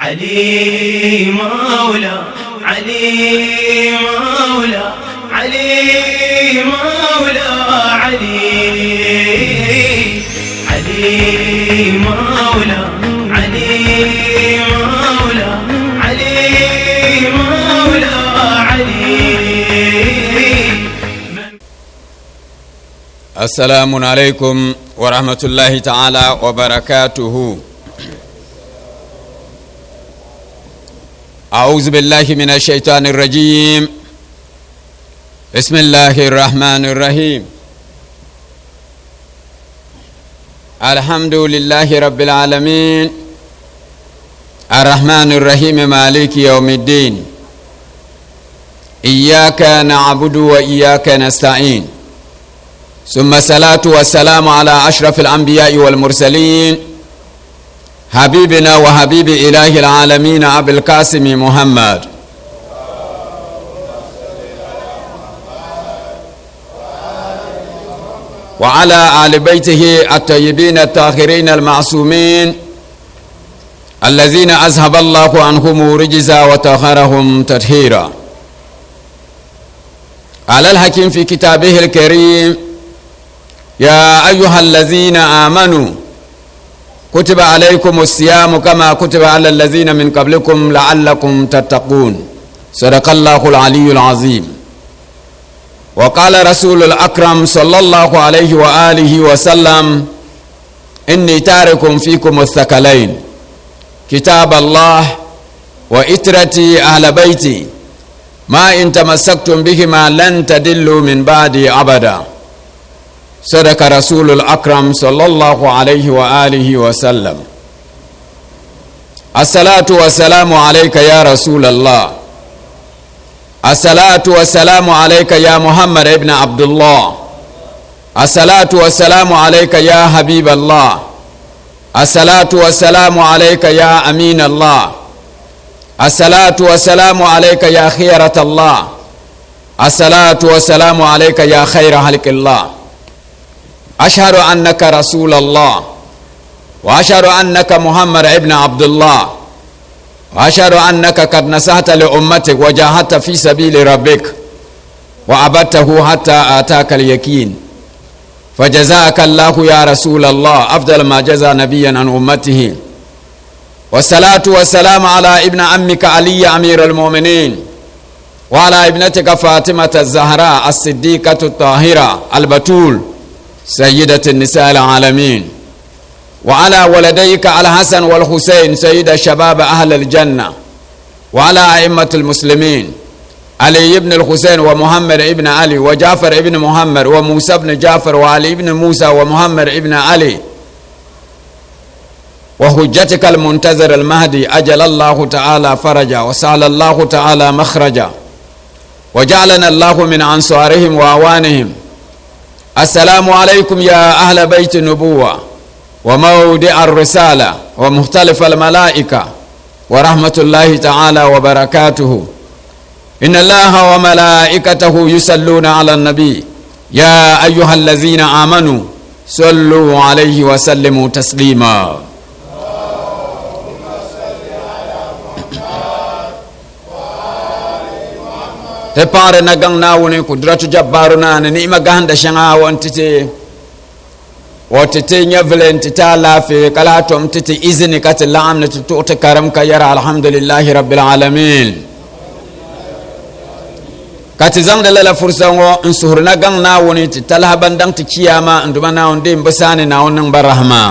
علي مولا علي مولا علي مولا علي علي مولا علي مولا علي مولا علي. السلام عليكم ورحمة الله تعالى وبركاته. أعوذ بالله من الشيطان الرجيم. بسم الله الرحمن الرحيم. الحمد لله رب العالمين الرحمن الرحيم مالك يوم الدين. إياك نعبد وإياك نستعين. ثم الصلاة والسلام على أشرف الأنبياء والمرسلين حبيبنا وحبيب إله العالمين أبي القاسم محمد وعلى آل بيته الطيبين الطاهرين المعصومين الذين أذهب الله عنهم رجزا وطهرهم تطهيرا. على الحكيم في كتابه الكريم: يا أيها الذين آمنوا كتب عليكم الصيام كما كتب على الذين من قبلكم لعلكم تتقون. صدق الله العلي العظيم. وقال رسول الأكرم صلى الله عليه وآله وسلم: إني تارك فيكم الثقلين كتاب الله وإترتي أهل بيتي ما إن تمسكتم بهما لن تدلوا من بعدي أبدا. صدق رسول الأكرم صلى الله عليه وآله وسلم. الصلاة والسلام عليك يا رسول الله. الصلاة والسلام عليك يا محمد ابن عبد الله. الصلاة والسلام عليك يا حبيب الله. الصلاة والسلام عليك يا أمين الله. الصلاة والسلام عليك يا خيرة الله. الصلاة والسلام عليك يا خير خلق الله. أشهد أنك رسول الله وأشهد أنك محمد ابن عبد الله وأشهد أنك قد نصحت لأمتك وجاهدت في سبيل ربك وعبدته حتى آتاك اليقين. فجزاك الله يا رسول الله أفضل ما جزى نبيا عن أمته. والصلاة والسلام على ابن عمك علي أمير المؤمنين وعلى ابنتك فاطمة الزهراء الصديقة الطاهرة البتول سيدة النساء العالمين وعلى ولديك الحسن والحسين سيد شباب أهل الجنة وعلى أئمة المسلمين علي بن الحسين ومحمد ابن علي وجعفر ابن محمد وموسى ابن جعفر وعلي ابن موسى ومحمد ابن علي وحجتك المنتظر المهدي أجل الله تعالى فرجا وسعل الله تعالى مخرجا وجعلنا الله من أنصارهم وأعوانهم. السلام عليكم يا أهل بيت النبوة وموضع الرسالة ومختلف الملائكة ورحمة الله تعالى وبركاته. إن الله وملائكته يصلون على النبي يا أيها الذين آمنوا صلوا عليه وسلموا تسليما. تبارك نغنا وني قدرة جبارنا نعمة غاندا شنغا وانتتي وتتي نيفلن تتالا في كلاتهم تتي إذن كتلام نتوت كرم كيرا الحمد لله رب العالمين. كتزام دللا فرصة وانسهر نغنا وني تتالها بندان تكياما اندمنا وندين بساني ناونن برحمة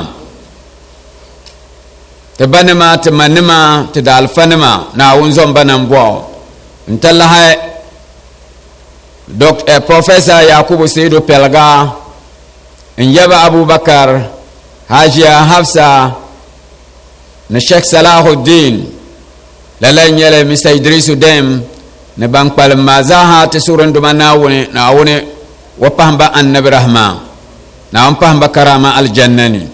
تبنما تمنما تدالفنما ناونزون بنمبواو انتالها Professor Yakubu Seidu Pelga, Nyaba Abubakar, Hajia Hafsa, na Sheikh Salahuddin, Lalanyele Mr. Idrisu Dem, na Bankpal Mazaha Tesuranduma na awone wapamba annabi rahma, na wampamba karama aljannani.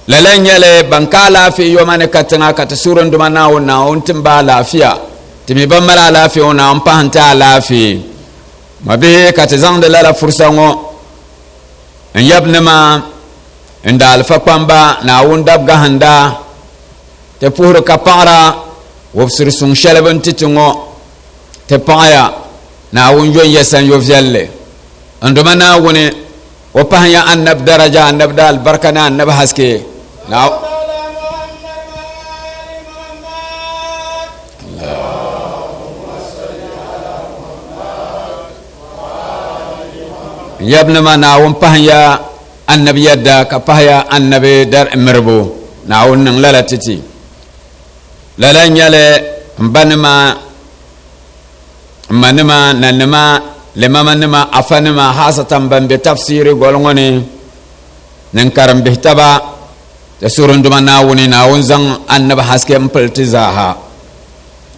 Lalanyele Bankala fi yomane katanga katasuranduma na untimba lafia, timibambara lafia na wampahanta lafia. Mabe katizang de la fursango nyabnema nda alfa kwamba na wundab gahanda te puhur ka paɣara wobsir suŋ shɛli bin titi ŋɔ ti paɣaya naawuni yɔ yɛsan yɔ viɛlli nduma naawuni o pahanya annabi daraja annabi da albarka ni annabi haske yabnima naawuni pahanya annabi yadda ka pahaya annabi dar mirbu naawuni niŋ lala titi lala nyɛli mbanima mmanima nanima limama nima afa nima hasatan ban be tafsiri golŋo ni nin karim bihi taba ti surunduma naawuni naawuni zaŋ annabi haske n pili ti zaaha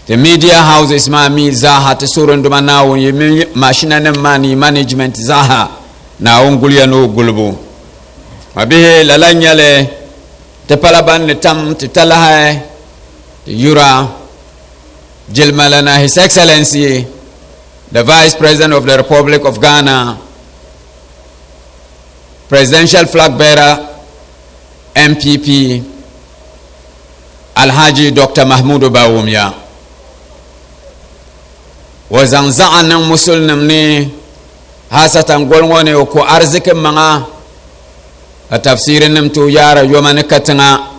ti media houses maa mi zaaha ti surunduma naawuni yi mashina nim maa ni management zaaha naawuni guliya ni o gulibu ma bihi lala nyɛli ti pala ban ni tam ti talaha ti yura jilmalana His Excellency the Vice President of the Republic of Ghana, Presidential Flag Bearer, MPP, Alhaji Dr. Mahmoud Bawumia. Wazan za'anan musulnim ni hasatan golngone ko arzikin manga a tafsirin nim to yara yomani katinga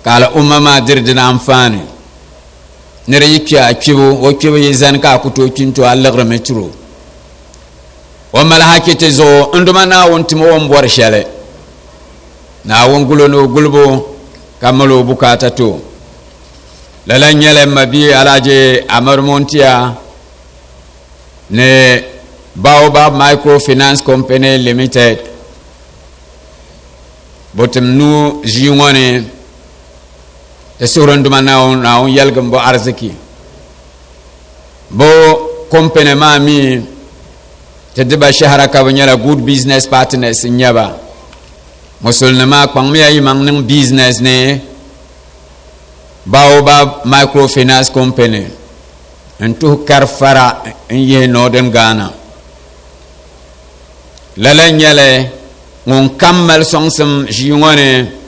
kala umma ma dirdina amfani nere yikya kibu o kibu yizan ka kuto kinto allagra metro o mal hakite zo nduma na wonti mo won bor shele na won gulo no gulbo kamalo bukata to lala nyele mabi alaje amar montia ne Baobab Microfinance Company Limited botem nu jiwone te suranduma na on yalgam bo arziki bo company ma mi te diba shahara ka banyala good business partners nyaba musulna ma kwang mi ayi mang ning business ne Baobab Microfinance Company entu karfara in Northern Ghana lala nyale ngon kammal songsam jiwone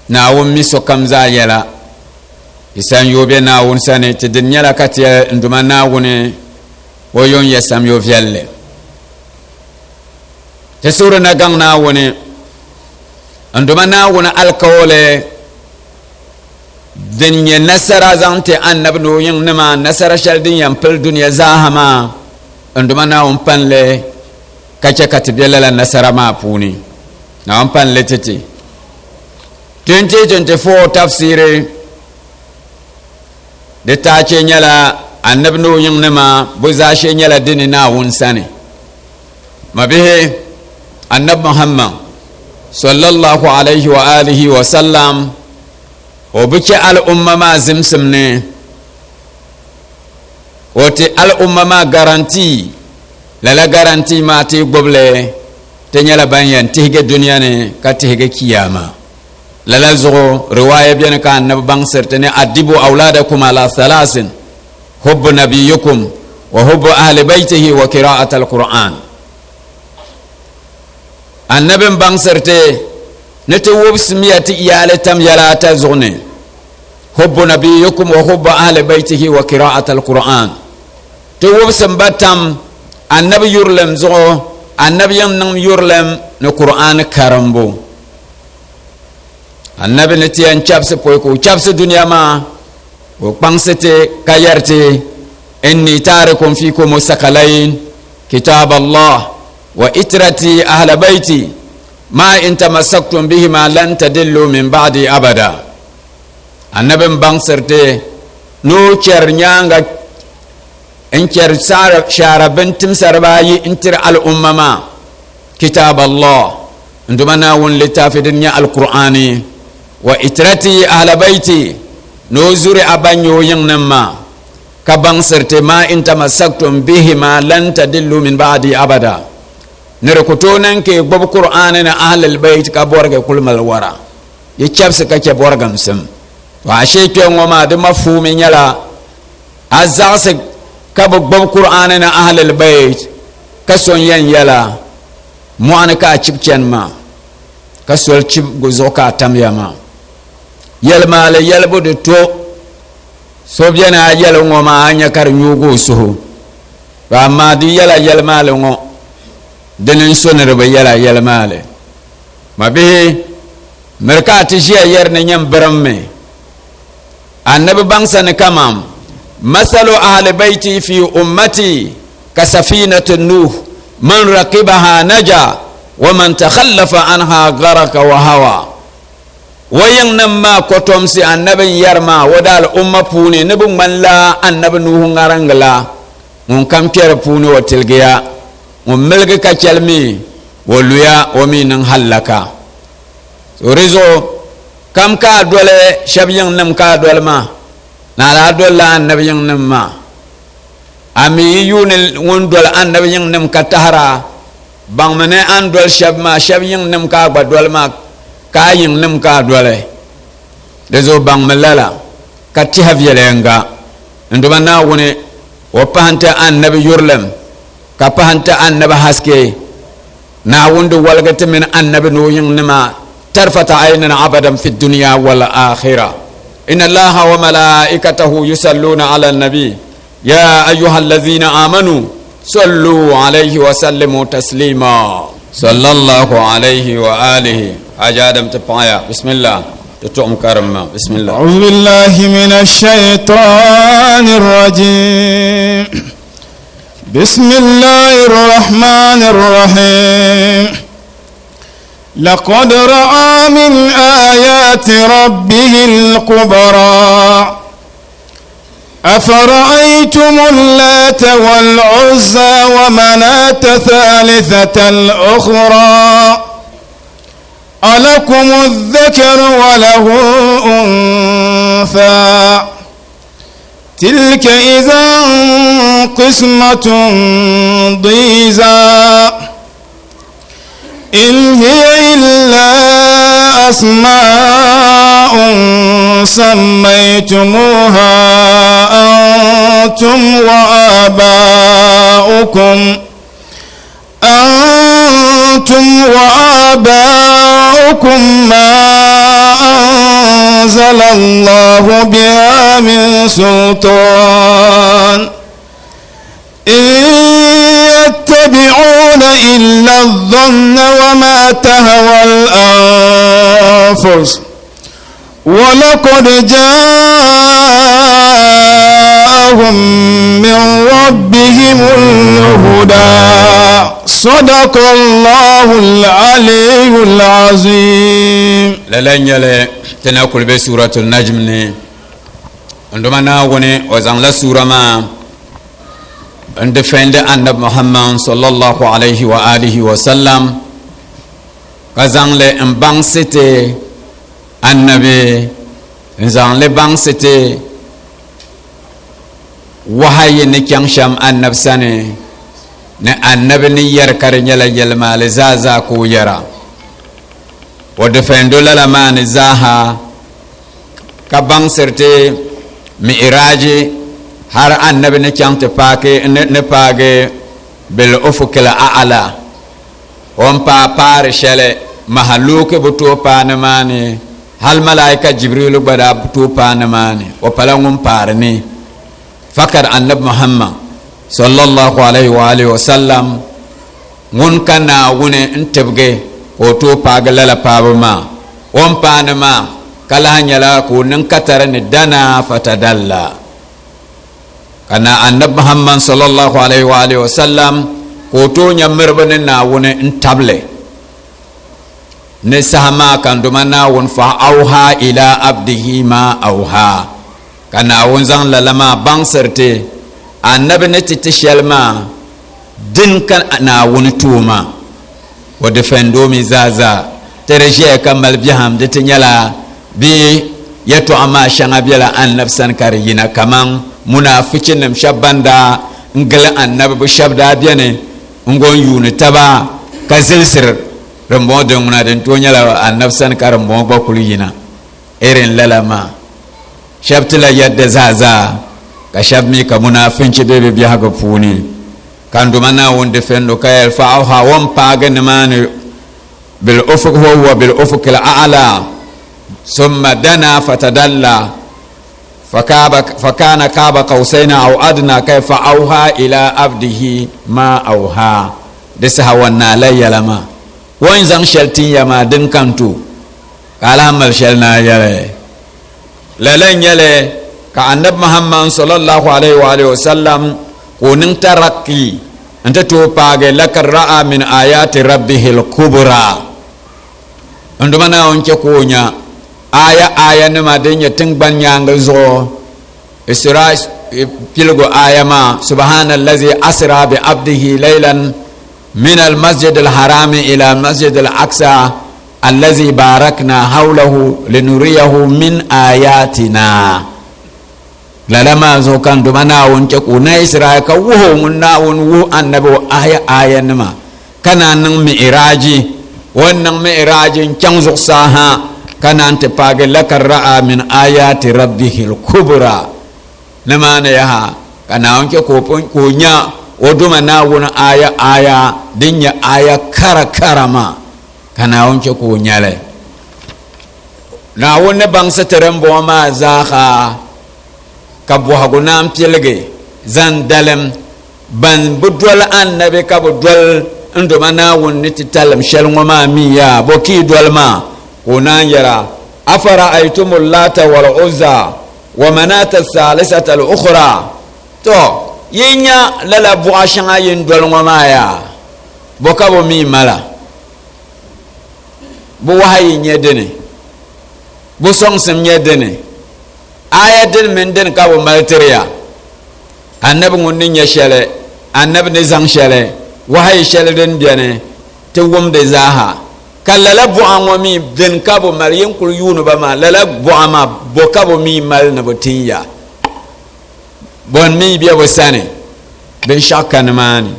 na won mi so kamza yala isan yobe na won sane te den yala katia nduma na woni wo yon yesam yo vielle te sura na gang na woni nduma na woni alkawle den ye nasara zante annab no yin nama nasara shaldin yampel dunya zahama nduma na won panle kacha katibela la nasara ma puni na won panle tete 2024 tafsiri de ta ce nyala annabi no yin nama buza she nyala dini na wun sane mabihe annab Muhammad sallallahu alaihi wa alihi wa sallam o biki al umma ma zimsim ne o ti al umma ma garanti lala garanti ma ti goble te nyala banyan tihge duniya ne ka tihge kiyama lala zugo riwaya bien ka annab bang certaine adibu auladakum ala thalasin hubbu nabiyukum wa hubbu ahli baytihi wa qira'at alquran annabin bang certe nete wobsmiyati iyale tam yala ta zugne hubbu nabiyukum wa hubbu ahli baytihi wa qira'at alquran to wobsam batam annabi yurlem zugo annabi yam nam yurlem no qur'an karambo annabi ne tiyan chapse poy ko chapse dunya ma o pangsete kayarte inni tarikum fikum musakalain kitab Allah wa itrati ahla baiti ma in tamassaktum bihima lan tadillu min ba'di abada annabi bangserte no cher nyanga en cher sara shara bintim sarbayi intir al ummama kitab Allah ndumana won litafidin ya al qur'ani wa itrati ahla baiti no zuri abanyo yangnama kabang serte ma in tamassaktum bihima lan tadillu min ba'di abada nere kotonan ke bob qur'ana na ahlul bait ka borga kulmal wara ye chapse ka ke borgam sam wa sheke ngoma de mafhumi nyala azase ka bob qur'ana na ahlul bait ka son yan yala mu'ana ka chipchen ma ka sol chip go zoka tamyama yelmaale yelbude to sobyana yel ngo ma anya kar nyugo suhu ba ma di yela yelmaale ngo denen sonere ba yela yelmaale mabe merkati jiya yerne nyam bramme annabi bangsan kamam masalu ahli baiti fi ummati kasafinatu nuh man raqibaha naja wa man takhallafa anha gharaka wa hawa wayan nan ma kotom si annabi yarma wadal umma puni nabi man la annabi nuh ngarangla mun kam kere puni watilgiya mun melga ka calmi woluya o mi nan halaka so rezo kam ka dole shabiyan nam ka dole ma na la dole annabi nam ma ami yunil won dole annabi nam ka tahara bang mane an dole shabiyan nam ka ba dole ma ka yin nam ka dole rezo bang malala ka tihavyelenga nduma na woni o pahanta annabi yurlem ka pahanta annabi haske na wundu walgata min annabi nuyin nima tarfata aynan abadan fi dunya wal akhirah inna allaha wa malaikatahu yusalluna ala nabi ya ayyuhallazina amanu sallu alayhi wa sallimu taslima sallallahu alayhi wa alihi ajadam tapaya bismillah tutum karama bismillah a'udhu billahi minash shaitanir rajim bismillahir rahmanir rahim laqad ra'a min ayati rabbihil kubra أفرأيتم اللات والعزى ومناة ثالثة الأخرى ألكم الذكر وله أنثى تلك إذا قسمة ضيزى إن هي إلا أسماء سميتموها أنتم وآباؤكم ما أنزل الله بها من سلطان إن يتبعون إلا الظن وما تهوى الأنفس ولقد جاءهم من ربهم الهدى صدق الله العلي العظيم للن يلي تناكل بسورة النجم عندما ناغني وزن لسورة ما defend annab Muhammad sallallahu alayhi wa alihi wa sallam kazangle mbang sete annabi nzangle bang sete wahayi ni kyangsham annab sane ne annabi ni yar kar nyala yelma le zaza ko yara wa defendo la man zaha ka bang serte mi'raji har annabi ne kyante pake ne page bil ufukil a'la on pa par shele mahaluke buto pa ne mane hal malaika jibril bada buto pa ne mane o palangum par ni fakar annab muhammad sallallahu alaihi wa alihi wasallam ngun kana wune ntebge o to page lala pabma on pa ne ma kala nyala ko nan katara ni dana fatadalla kana annab muhammad sallallahu alaihi wa alihi wasallam ko to nyammer bane na wone ntable ne sahama kan do manna won fa auha ila abdihi ma auha kana won zan lalama bangserte annabi ne titishelma din kan na won tuma wa defendo mi zaza tereje kamal biham de tinyala bi yato ama shanga biala annab san kariyina kaman munafikin nam shabanda ngal annabi bu shabda biane ngon yuni taba kazilsir rambo de muna den to nyala annab san karam mo bakulu yina erin lalama shabtila yadda zaza ka shabmi ka munafinci bebe biya ga puni kandu mana wonde fendo kayel fa ha won paga ne man bil ufuq huwa bil ufuq al a'la ثم دنا فتدلى فكان قاب قوسين أو أدنى كيف أوحى إلى عبده ما أوحى دسها ونالي لما وين زن شلتين يما دن كنتو قال همال شلنا يلي للين يلي كأنب محمد صلى الله عليه وآله وسلم ونن ترقي أنت توباغ لك رأى من آيات ربه الكبرى عندما نونك كونيا aya nima din ya tingban nyanga zo isra pilgo aya ma subhanallazi asra bi abdihi laylan min almasjid alharam ila almasjid alaqsa allazi barakna hawlahu linuriyahu min ayatina lalama zo kan do mana wonke ku na isra ka wo mun na won wo annabi aya nima kana nan mi'raji wannan mi'rajin can zo saha kana ante page lakar ra'a min ayati rabbihil kubra namana yaha kana onke ko nya oduma na wona aya dinya aya karama kana onke ko nyale na wonne bangsa terembo ma zaha kabu hagunam pilge zan dalem ban budwal annabi kabudwal nduma na wonni titalam shelngoma ma miya boki dwalma ونان يرى أفرأيتم اللات والعزى ومناة الثالثة الأخرى تو ينيا للا بواشنا يندول ومايا بوكابو مي مالا بوهاي نيدني بوسونسم نيدني آية دن من دن كابو مالتريا النبي نين يشله النبي نزان شله وهاي شله دن بيانه توم دزاها kala la bu'ama mi den kabo mariyen kul yunu ba ma la bu'ama bo kabo mi mal na botinya bon mi biya bo sane ben shakka na mani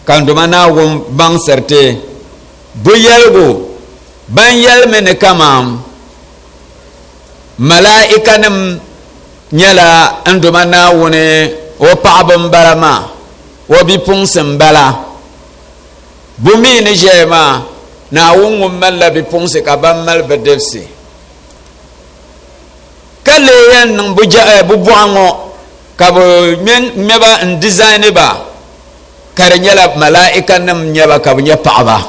kan do mana won ban serte bu yelgo ban yelme ne kamam malaika nam nyala ando mana wone o paabam barama o bi pungsam bala bu mi ne jema na wungum malla bi ponse ka ban mal bedefsi kale yan nang buja bu buango ka bo men meba en design ba kare nyala malaika nam nyaba ka nya paaba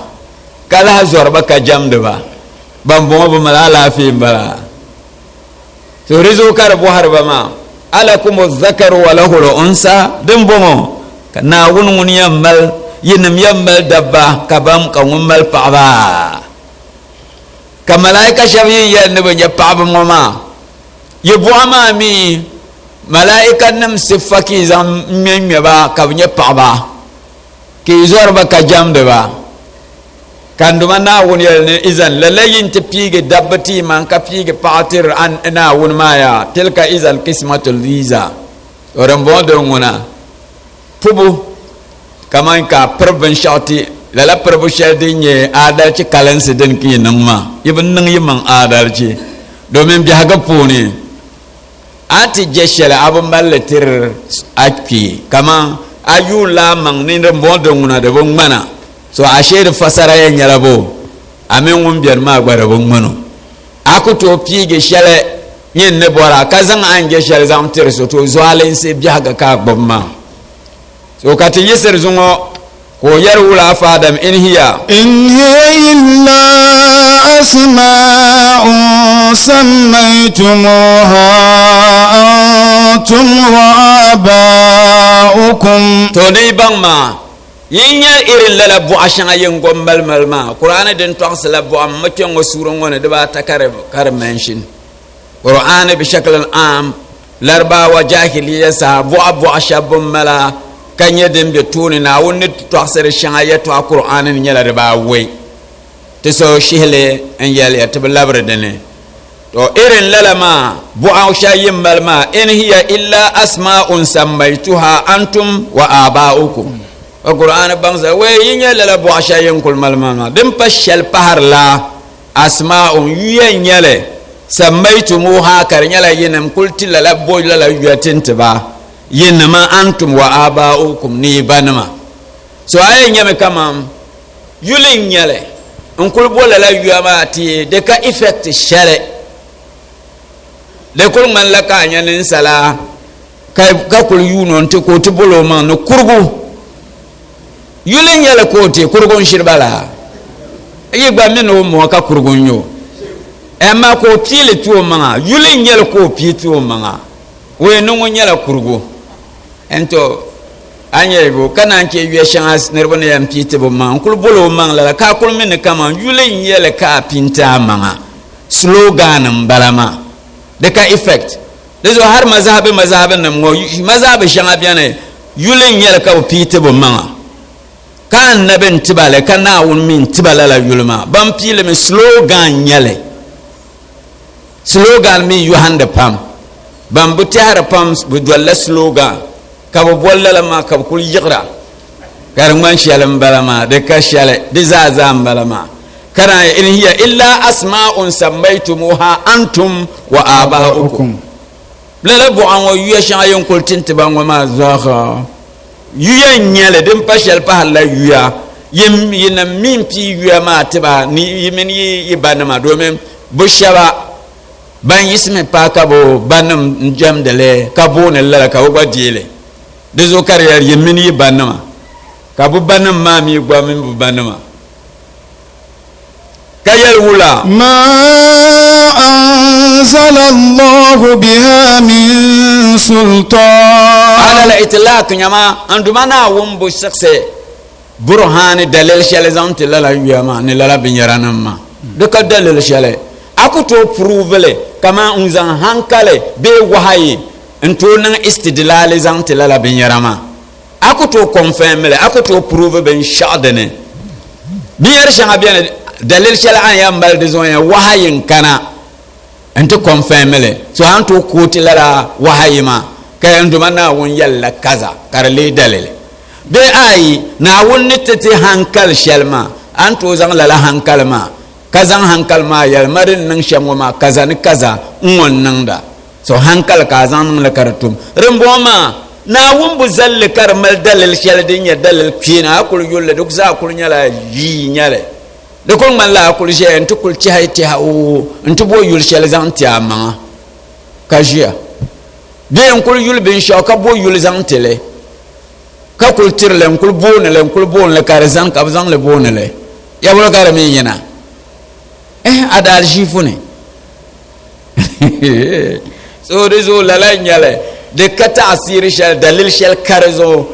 kala zorba ka jamde ba ban bo bu malala fi bala to rizu kar bu harba ma alakum adh-dhakaru wa lahu al-unsa dum bongo na wunun yamal yinam yamal dabba kabam ka ngumal paaba ka malaika shabi yan ne banya paaba moma yebu amami malaika nam sifaki zam nyanya ba ka banya paaba ki zorba ka jamde ba kanduma na wun yel ne izan lalayin ta pige dabbati man ka pige patir an na wun maya tilka izal qismatul visa oran bodo nguna pubu kaman ka perban shati lala perbu shadinye adalci kalansu din ki nan ma ibn nan yiman adalci domin bi haga puni ati jeshele abun ballatir aki kaman ayula man ni da bodo nguna da bon mana so ashe da fasara yan yarabo amin wun biyar ma gwara bon mano aku to pige shele yin ne bora kazan an ge shele zam tir so to zwalen se bi haga ka gbamma so kati yisir zungo ko yar wula fadam in hiya illa asma'un sammaytumuha antum wa aba'ukum to dai ban ma yin yar irin lala bu ashan yin gombal malma qur'ani din to asla bu amma ken wasurun wona da ba ta kar mention qur'ani bi shakl am larba wa jahiliya sa bu abu ashabum mala kanye dembe tuni na wonni to asere shanga ya to qur'ani ni nyala ba we to so shihle en yal ya to labre dene to irin lalama bu ausha yin malma in hiya illa asma'un sammaytuha antum wa aba'ukum qur'ani bangza we yin yala bu ausha yin kul malma dim pashal pahar la asma'un yen yale sammaytumuha kar nyala yinam kulti la boy la yuatin ba yinma antum wa aba'ukum ni banama so ayen nyame kama yulin nyale on kul bola la yuama ti de ka effect shale de kul man la ka nya nin sala ka kul yuno nti ko ti bolo man no kurgu yulen yala ko ti kurgun shirbala yi gba mi no mo ka kurgun yo e ma ko pile tuo manga yulen yala ko pi tuo manga we no nyala kurgu ento anye go kana nke wiye shanga nerbo ne yam pi te bo man kul bolo man la ka kul min kama yulen yala ka pinta manga slogan mbalama de ka effect dezo har mazhabin nam ngo mazhab shanga biane yulen yala ka pi te bo manga kan nabin tibale kana won min tibala la yulma bam pile me slogan nyale slogan mi yuhande pam bam butihar pam bu dolla slogan ka bo bolla la ma ka kul yigra kar man shalam balama de ka shale de zazam balama kana in hiya illa asma'un sammaytumuha antum wa aba'ukum la bo an wa yesha yon kul tintiba ma zakha yuya nyale dem pashal pa la yuya yim yina min pi yuya ma tiba ni yimin yi banama do mem bo shaba ban yisme pa ka bo banam jam dele ka bo ne la ka bo diele de zo carrière yimin yi banama ka bo banam ma mi gwa min bo banama kayal wula ma anzala Allah biha min sultan ala la itlaq nyama andumana wumbu shakse burhani dalil shale zanti la yama ni la binyaranam ma de ka dalil shale akuto prouver kama unzan hankale be wahayi ento nan istidlal zanti la binyarama akuto confirmer akuto prouver ben shadene biyar shanga bien dalil shale an yambal de zonya wahayin kana ento confirmer so anto koti la wahayima kayan dumana won yalla kaza karle dalil be ai na wonni tete hankal shelma anto zang lala hankal ma kazan hankal ma yal marin nan shamwa ma kaza ni kaza won nan da so hankal kazan nan la karatum rembo ma na wumbu zalle karmal dalil shel din ya dalil kina akul yulle duk za akul nyala yi nyale de ko man la akul je en tukul ci hayti ha o ntubo yul shel zan ti ama kajia bien kul yul bin shaka bo yul zan tele ka kul tirle kul bon le kar zan ka zan le bon le ya wala kar mi yana adal jifune so rezo la la nyale de kata asiri shal dalil shal karzo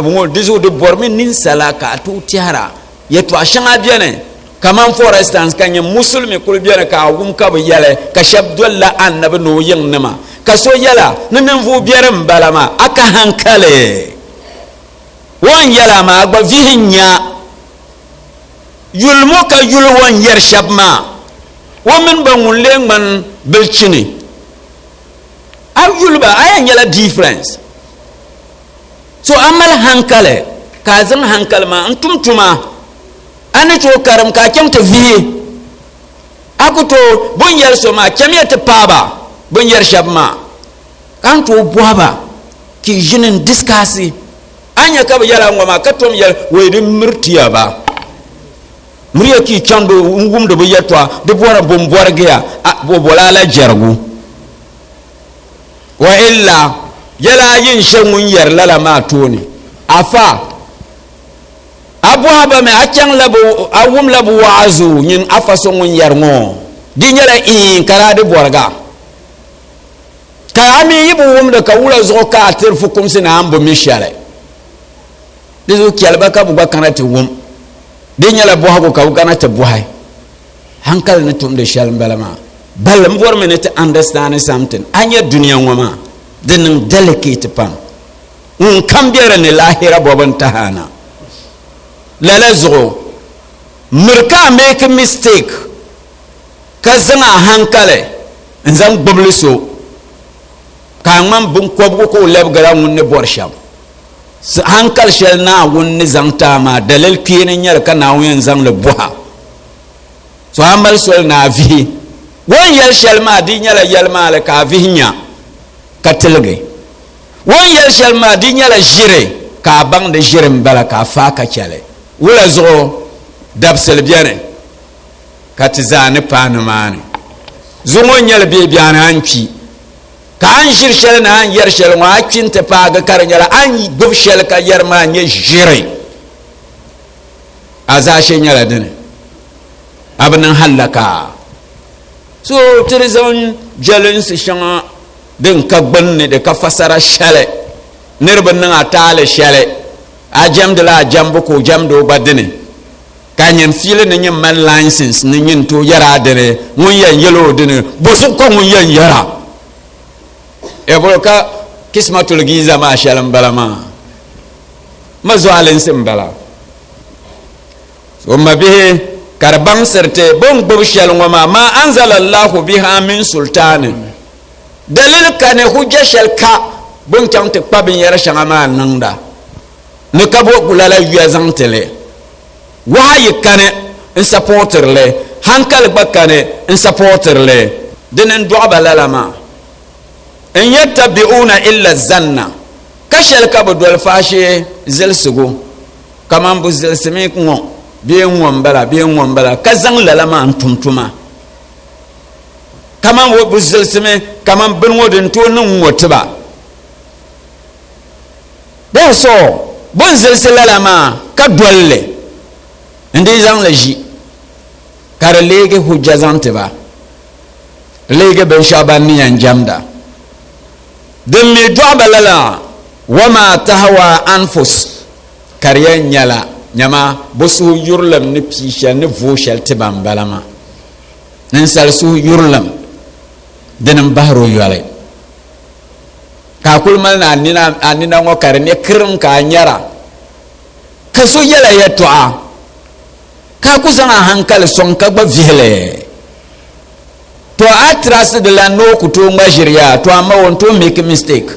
mo dizo de bormi nin salaka tu tiara yeto ashanga biene kaman for instance kanye musulmi kul biene ka gum ka bu yale ka shabdulla annabi no yin nama kaso yala nan fu biyaran balama aka hankale won yala ma agba vihinya yulmo ka yul won yer shabma women ba ngulle man belchini aw yulba ayan yala difference so amal hankale ka zan hankal ma antumtuma ani to karam ka kemta vi akuto bon yer so ma kemiyata paba bon yer shabma kan to boaba ki jinin discussi anya ka yala ngoma ka tom yel weyde murtiya ba muriya ki chando ngum do yetwa de bora bom borgeya bo bolala jargu wa illa yala yin shangun yer lala ma toni afa abuaba me akyang labu awum labu wazu nyin afa so ngun yer ngo dinyara kara de borga ka ami yibu wum da ka wula zo ka tir fukum sina ambo mishale dizu kyalba ka buga kanati wum dinyala bo hago ka kanati buhay hankal na tum de shal balama balam bor me to understand something anya duniya ngoma den delicate pam kambiyara ne lahira boban tahana lalazo murka make a mistake ka zanga hankale nzam bobliso ka man bun ko ko lebgara wonne borsham hankal shel na wonne zangta ma dalil kiyene nyar kana won zang le buha so amal sol na vi won yel shel ma di nyala yel ma le ka vinya katilge won yel shel ma di nyala jire ka bang de jire mbala ka fa ka chale wala zo dabsel biane katizane panumane zungo nyal be biane anchi ka an ʒiri shɛli na an yɛri shɛli ŋɔ a kpinti paagi ka di nyɛla an gbubi shɛli ka yɛri maa nyɛ ʒiri a zaashee nyɛla dini a bi niŋ hallaka so ti di zaŋ jɛlinsi shɛŋa din ka gbunni di ka fasara shɛli niriba niŋ a taali shɛli a jɛmdila a jɛmbu ka o jɛmdi o gba dini ka nyɛn fiili ni nyɛ mali license ni nyɛn to yɛra dini ŋun yɛn yɛli o dini bosu ko ŋun yɛn yɛra e bolo ka kismatul giza maa shɛli n bala maa ma zuɣalinsi n bala so ma bihi ka di baŋsiriti bin gbubi shɛli ŋɔ maa ma anzala allahu biha min sultani dalil ka ni hujja shɛli ka bin chaŋ ti kpa binyɛri shɛŋa maa niŋda ni ka bo lala yuya zaŋ tili wahayi kani n sapotirili hankali gba kani n sapotirili dini n dɔɣiba lala maa in yattabi'una illa zanna ka shɛli ka bi doli faashee zilisigu kaman bu zilisimi ŋɔ bee ŋɔ n bala ka zaŋ lala maa n tumtuma kaman bu zilisimi kaman bini ŋɔ din tooi niŋ ŋɔ tiba bɛn so bun zilisi lala maa ka dolli n dii zaŋ li ʒi ka di leegi hujja zaŋ tiba leegi binshɛɣu ban ni yɛn jɛmda din mi dɔɣiba lala wama tahawa anfus ka di yɛn nyɛla nyɛma bi suhu yurilim ni pii shɛli ni voo shɛli ti ban bala maa ninsali suhu yurilim dini n bahiri o yɔli ka a kuli mali ni a nina ŋɔ ka di ne kirim ka a nyɛra ka so yɛla yɛltɔɣa ka a ku zaŋ a hankali sɔŋ ka gba vihili to a trust de la no ku to ŋma ʒiriya to amma won to make mistake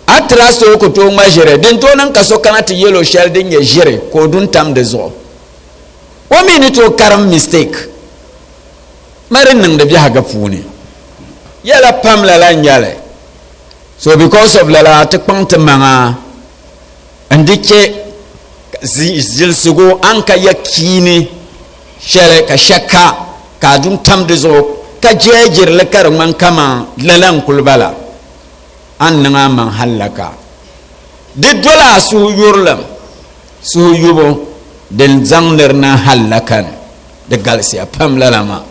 a trust o ku to ŋma ʒiri din to niŋ ka so kana ti yɛlo shɛli din nyɛ ʒiri ka o dun tam di zuɣu o mi ni to karim mistake mari niŋdi biɛhaga puuni yɛla pam lala nyɛli so because of lala ti kpaŋ ti maŋa n di chɛ zilisigu an ka yɛ kiini shɛli ka shɛka ka a dun tam di zuɣu ka jeejirili ka di ŋmani kama lala n kuli bala an niŋ a maŋ hallaka di dola a suhu yurilim suhu yubu din zaŋ na hallakan di galisiya pam lala maa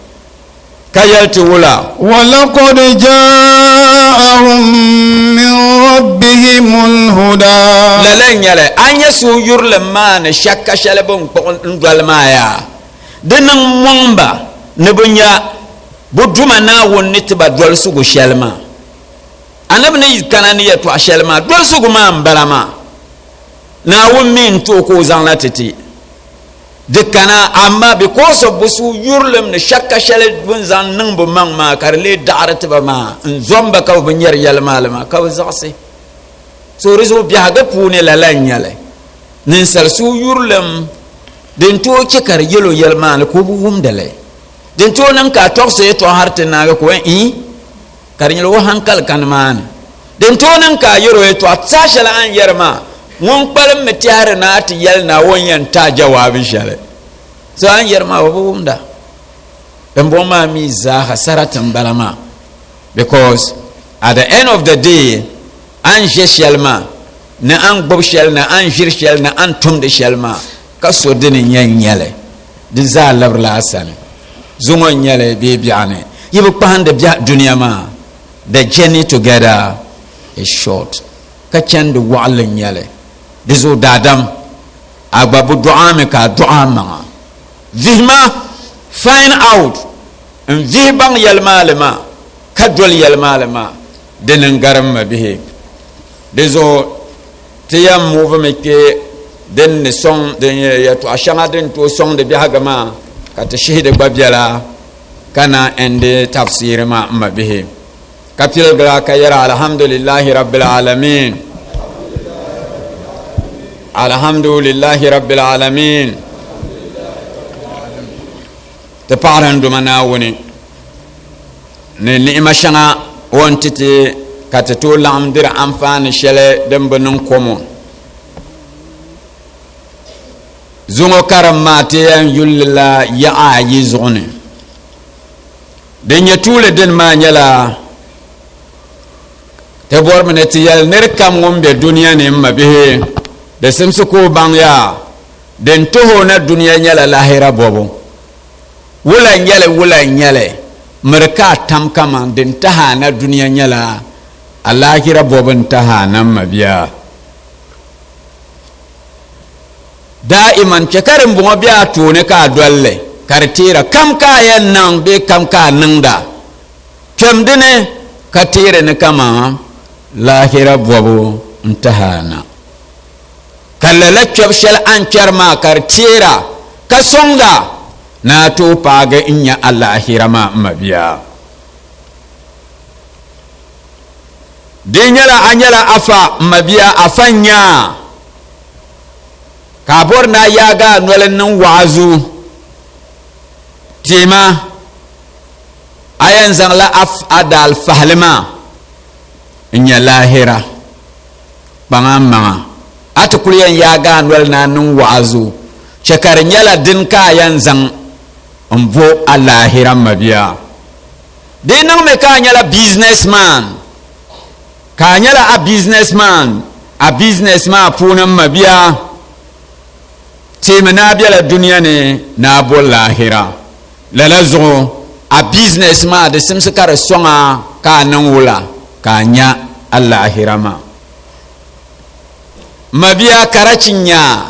ka yɛli ti wula walaqad jaa'ahum min rabbihimul huda lala n nyɛli an yɛ suhu yurilim maa ni shɛka shɛli bin kpuɣi n doli maa yaa di niŋ mɔŋba ni bi nya bu duma Naawuni ti ba dolisigu shɛli maa anabi ni kana ni yɛltɔɣa shɛli maa dolisigu maa n bala maa Naawuni mi n tooi ka o zaŋla titi di kana amma because of bu suhu yurilim ni shɛka shɛli bin zaŋ niŋ bi maŋ maa ka di lee daɣari ti ba maa n zɔmba ka bi nyɛri yɛlimaali maa ka bi zaɣisi so di zuɣu biɛhaga puuni lala n nyɛli ninsali suhu yurilim din tooi chɛ ka di yɛlo yɛlimaali ka o bi wumdili din tooi niŋ ka a tɔɣisi yɛltɔɣa hali ti naagi ko ka di nyɛli o hankali ka nimaani din tooi niŋ ka a yɛro yɛltɔɣa saa shɛli an yɛri maa ŋun kpalim mi tɛhiri na ti yɛli na o yɛn taa jawaabi shɛli so an yɛri maa o bi wumda bin bɔŋ maa mi zaaha sarati n bala maa because at the end of the day an ʒe shɛli maa ni an gbubi shɛli ni an ʒiri shɛli ni an tumdi shɛli maa ka so dini yɛn nyɛli di zaa labirila a sani zuŋɔ n nyɛli bee biɛɣuni yi bi kpahindi duniya maa the journey together is short ka chɛndi waɣali n nyɛli di zuɣu daadam a gba bi dɔɣaami ka a dɔɣa maŋa vihima find out n vihi baŋ yɛlimaali maa ka doli yɛlimaali maa dini n garim ma bihi di zuɣu ti yɛn muuvimi kpe din ni sɔŋ din yɛltɔɣa shɛŋa din tooi sɔŋdi biɛhaga maa ka ti shihidi gba biɛla ka na endi tafsiri maa n ma bihi ka pilgira ka yɛra alhamdulillahi rabbil alamin alhamdulillahi rabbil alamin ti paɣari n duma Naawuni ni ni'ima shɛŋa o n titi ka ti tooi laɣam diri anfaani shɛli din bi niŋ komo zuŋɔ karim maa ti yɛn yulila yaɣa ayi zuɣu ni din nyɛ tuuli dini maa nyɛla te bor mene ti yal ner kam ngom be dunia ne mabihe de simsu ko bang ya den toho na dunia nyala lahira bobo wula nyale merka tam kama den taha na dunia nyala alahira bobo taha na mabiya daiman chekarin bungo biya to ne ka dolle kartira kam ka yan nan be kam ka nanda kemdine katire ne kama lahira bobo ntahana kallala chobshal an charma kartira kasonga na to paga inya alahira ma mabiya dinyala anyala afa mabiya afanya kabor na yaga nolen nan wazu tema ayan zangla af adal fahlima inya lahira bangama atkuliyan yaga nol na nan wazu shekar nyala din ka yan zang mbo alahira mabiya dinang me ka nyala businessman ka nyala a businessman punam mabiya tema na biya la dunia ne na bo lahira lalazo a businessman de simse kar songa ka nan wula ka nya alahira ma mabiya karachinya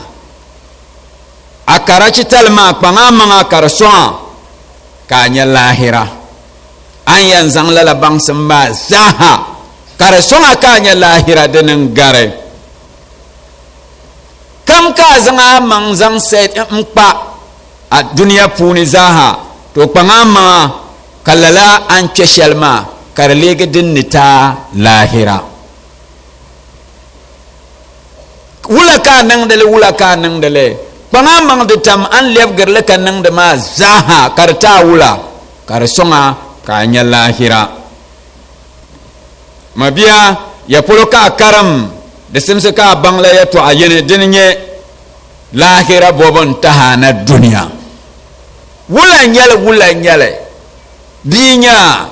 a karachi talma panga karsonga ka nya lahira an yan zang la bang samba zaha karsonga ka nya lahira de nan gare kam ka zanga mang zang set mpa a dunia puni zaha to pangama kalala an cheshalma karlege din nita lahira wula ka nang dele pangama de tam an lev gerle kan nang de ma zaha karta wula karsonga kanya lahira mabiya ya poloka karam de simse ka bangla ya to ayene dinye lahira bobon tahana dunia wula nyale dinya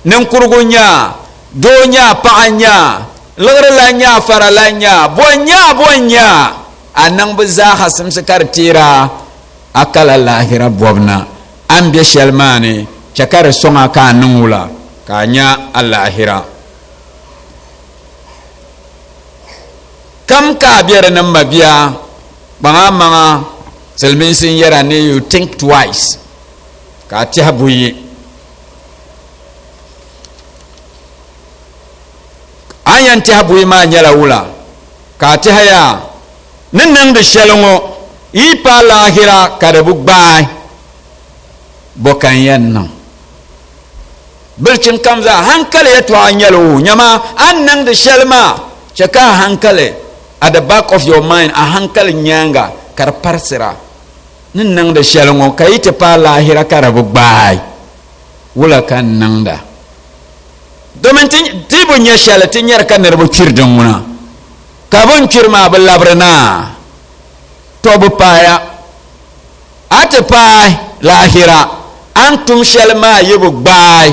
nan kurgunya donya paanya lagralanya faralanya bonya anang bazaha simse kartira akala lahira bobna ambe shalmani chakar songa ka nungula kanya alahira kam ka biara nan mabiya banga selmin sin yara ne you think twice ka ti habuyi ayan ti habuyi ma nyala wula ka ti haya nan da shalongo ipa lahira karabu bai bokan yannan bilcin kamza hankali ya to anyalo nyama annan da shalma chaka hankali at the back of your mind a hankali nyanga kar parsira nan da shalongo kai ta pa lahira karabu bai wula kan nan da domin tibu nya shalatin yar kan rubu kirdin muna kabun kirma balabrana to bu paya ate pai lahira antum shalma yibu bai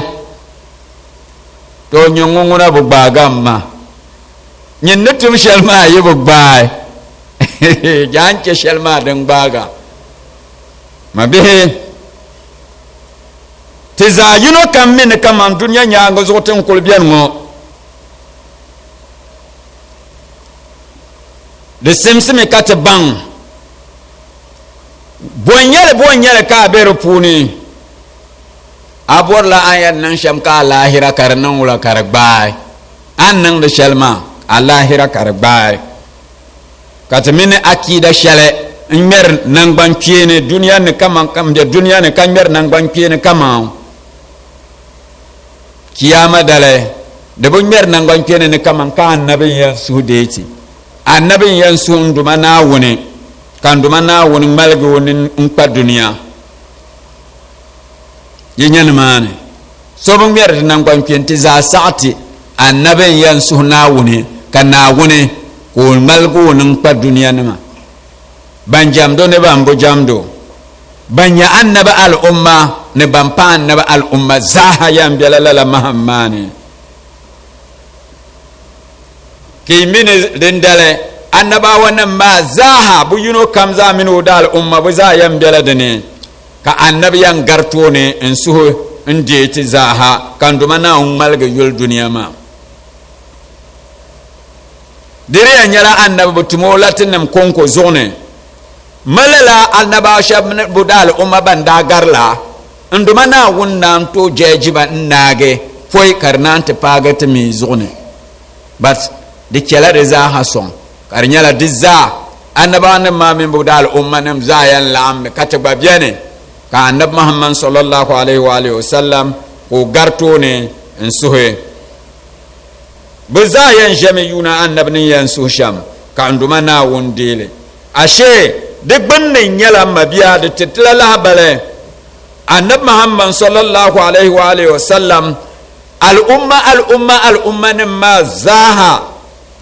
to nyongunguna bu bagamma nyin nutum shalma yibu bai janche shalma dang baga mabihe tiza yuno kam min kam an dunya nyaanga zoten kol bian ngo de simsimi kat bang bonyale ka beru puni abor la ayan nan sham ka lahira karnan wala karbai annan de shalma alahira karbai kat min akida shale nmer nan ban kiene dunya ne kam de dunya ne kan mer nan ban kiene kama kiyama dale de bon mer nan ban kiene ne kama ka annabi ya sudeti annabin yan sun duma na wuni kan duma na wuni malgi wuni nkpa dunia yenyan mane so bon mer nan kwan kenti za saati annabin yan sun na wuni kan na wuni ko malgi wuni nkpa dunia nima banjam do ne bambo jamdo banya annaba al umma ne bampa annaba al umma zaha yan bialala mahammani ki mini dindale annabawa nan ma zaha bu yuno kam za minu dal umma bu za yan bela dane ka annabi yan garto ne in suho in je ti zaha kan duma na ummal ga yul duniya ma dire ya nyala annabi butumo latin nam konko zone malala annaba shab budal umma banda garla nduma na wunnan to jejiba nage foi karnante pagate mi zone but de kela de za hason karnyala dizza annaba nan ma min budal umma nam zayan lam kataba biene ka annab muhammad sallallahu alaihi wa alihi wasallam ko garto ne in suhe buzayan jami yuna annab ni yan susham ka nduma na wundele ashe duk bannin yala mabiya da titlala bale annab muhammad sallallahu alaihi wa alihi wasallam al'umma ne ma zaha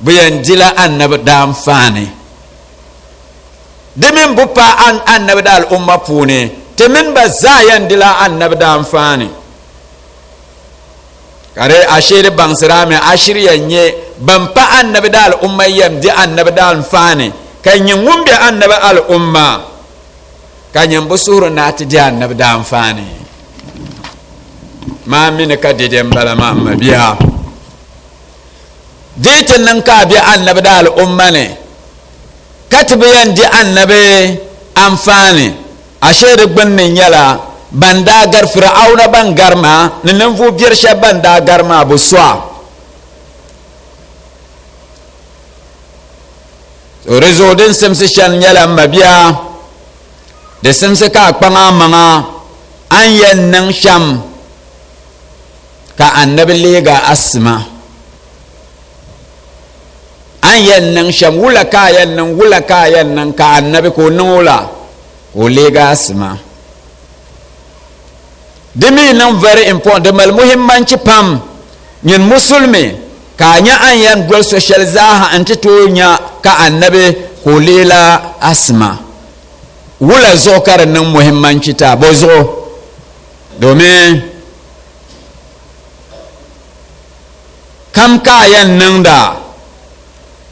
biyan jila annab da amfani dimin bupa an annab da al'umma pune timin ba zayan dila annab da amfani kare ashiri bansirame ashiri nye bampa annab da al'umma yam di annab da amfani kanyin wumbe annabi al'umma kanyin busuru na ti di annabi da amfani ma mini ka diden bala ma biya ditin nan ka bi annabi da al'umma ne katibiyan di annabi amfani ashe da gbannin yala banda gar fir'auna ban garma nan fu biyar sha banda garma buswa rezo din simsi shan nyala mabiya da simsi ka kpanga manga an yan nan sham ka annabi lega asma an yan nan sham wula ka yan nan ka annabi ko nula ko lega asma dimi nan very important mal muhimmanci pam yin musulmi ka nya an yan gol social zaha anti to nya ka annabi ko lela asma wula zokar nan muhimmanci ta bozo domin kam kayan nan da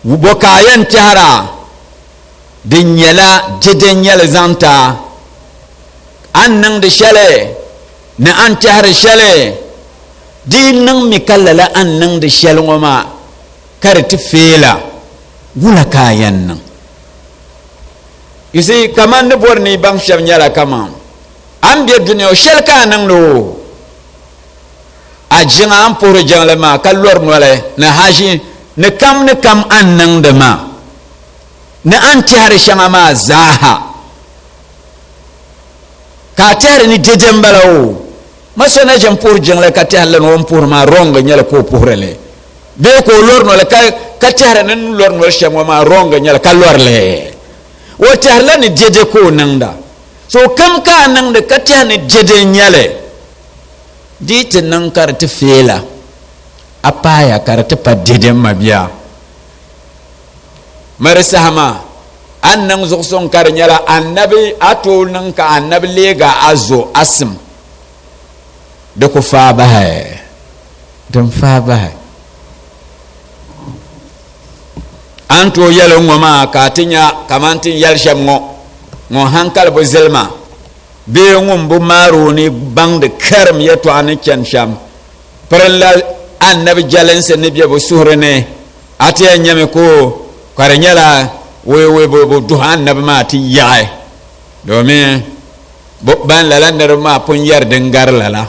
wubo kayan tara din yala jiden yala zanta an nan da shale na an tara shale din nan mi kallala an nan da shale ngoma kar ti fela wula kayan nan isi kaman da borni bang sham nyala kama an biya duniya shal ka nan no a jinga an poro jangla ma kallor nole na haji ne kam an nan da ma na an ti har shanga ma zaha ka tar ni dejem balawo maso na jam poro jangla ka ti halan won poro ma ronga nyala ko porele be ko lor nole ka tar nan lor nole shama ma ronga nyala kallor le wata harla ni jeje ko nan da so kam ka nan da ka ta ni jeje nyale dit nan kar ta fela apaya kar ta padede mabiya marsahama an nan zukson kar nyala annabi ato nan ka annabi lega azo asm da ku fa ba dan fa ba anto yalo ngoma katinya kamantin yalsham ngo hankal bo zelma be ngum bu maro ni bang de kerm yeto an ken sham perla annabi jalense ne biya bo suhrene ate nyame ko karanyala we bo duhan nabi ma ti yae domin bo ban lalandar ma pun yar dengar lala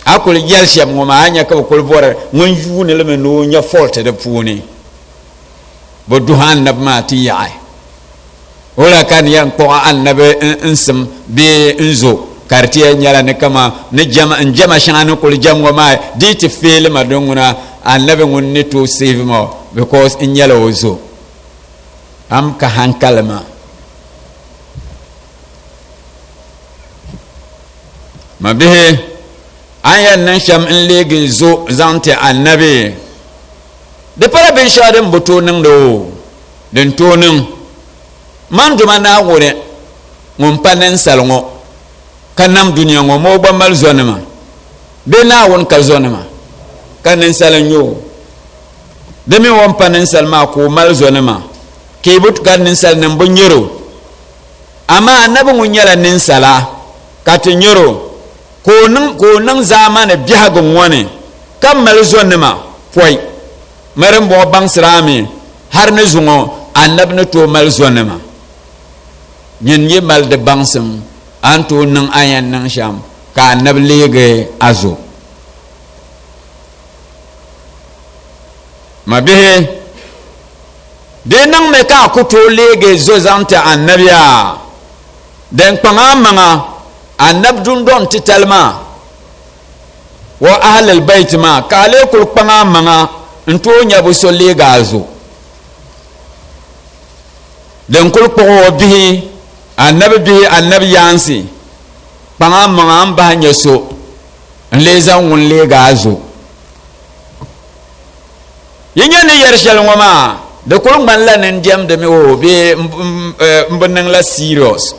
akul yalsham ngoma anya ka ko bor ngun juni le no nya forte de puni bo duhan nab ma ti yaay wala kan yan ko annabe insum be inzo kartiya nyala ne kama ne jama shanu ko jamgo ma dit feel ma donguna annabe ngun ne to save mo because in yala ozo am ka hankalma ma bihe ayan nan sham in lege zo zante annabe de para ben shaden botonin do den tonin man duma na wore mun panen salngo kanam duniya ngo mo ba mal zonema be na won ka zonema kanen salanyo demi won pa ninsal ma ko mal zonema ke but kan ninsal nan bon yero amma annabi mun yala ninsala katin yero ko nan zamane bihagun wani kan mal zonema foi marin bo bang srami har ne zungo annab ne to mal zonema nyen ye mal de bangsum anto nan ayan nan sham ka annab lege azo mabihe de nan me ka kuto lege zo zante annabiya den panga manga annab dun don titalma wa ahlul bait ma ka le kul panga manga nto nyabu so lega azo den kul ko bihi annabi yansi panga manga amba nyeso nleza ngun lega azo yinya ni yershal ngoma de kul man la nen diam de mi o be mbonang la serious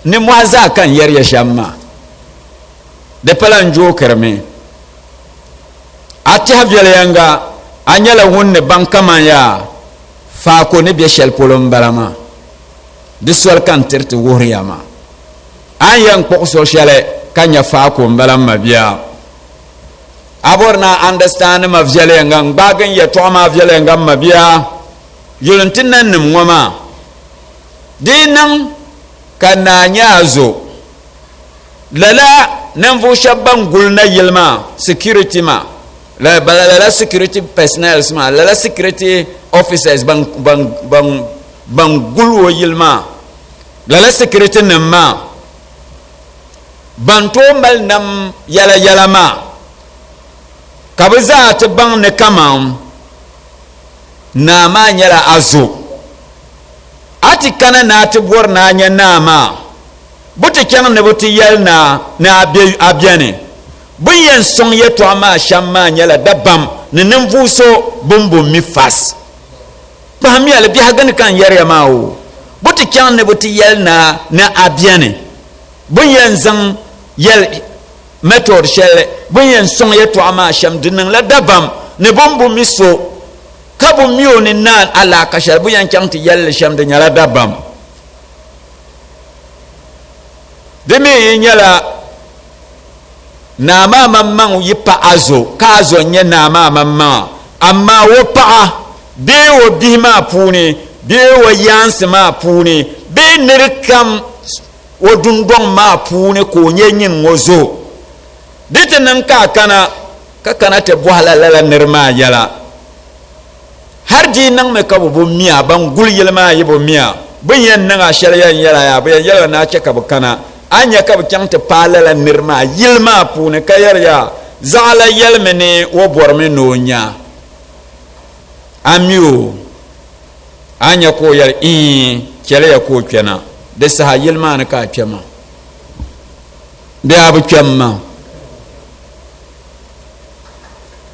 ni mwaza kan yer yashamma de palan jo kerme ati havyele yanga anyala wonne bankama ya fa ko ne be shel polom balama de sol kan terte woriyama an yang pok sociale kanya fa ko balama biya aborna understand ma vyele yanga bagan ya to ma vyele yanga ma biya yuluntin nan nim ngoma dinan kana nyazo lala nan vo shabban gulna yilma security ma la security personnel ma la security officers bang gulwo yilma la security namma banto mal nam yala ma kabaza ta bang ne kamam na ma nyala azu ati kana na ti bor na nya na ma buti kyan ne buti yel na abiane buyen song ye to ma shamma nyala dabam ne nemvuso bumbu mi fas pahmi ala bi hagan kan yare ma o buti kyan ne buti yel na abiane buyen zang yel method shele buyen song ye to ma sham dinan la dabam ne bumbu mi so kabu miyo ni nan ala kashar buyan chanti yalle sham de nyala dabam demi nyala na ma mamman yipa azo kazo nye na ma mamma amma wo pa be wo bihima puni be wo yansi ma puni be nirkam wo dundong ma puni ko nyenyin ngozo ditenan ka kana te bohala la nirma yala har di nang me ka bo miya ban gul yelma yibo miya bunyan nan a sharya yala ya bunyan yala na ce ka kana anya ka kyang te pala la nirma yelma pune ka yarya zala yelme ne wo borme no nya amiu anya ko yar kele ya ko kena de sa yelma na ka kema de abu kema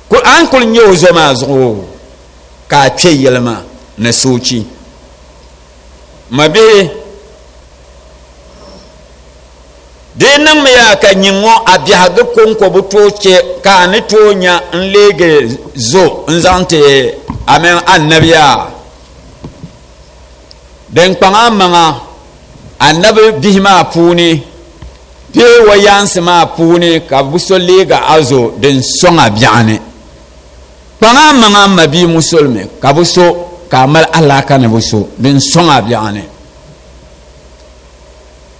ko an kul nyo zoma zo ka ce yelma na soci mabe de nan me ya ka nyingo abia ga konko buto ce ka ni tonya nlege zo nzante amen annabiya den panga manga annabi bihima puni pe wayansi ma puni ka buso lega azo den songa biane panga manga mabi musulme kabuso kamal alaka ne buso bin songa biane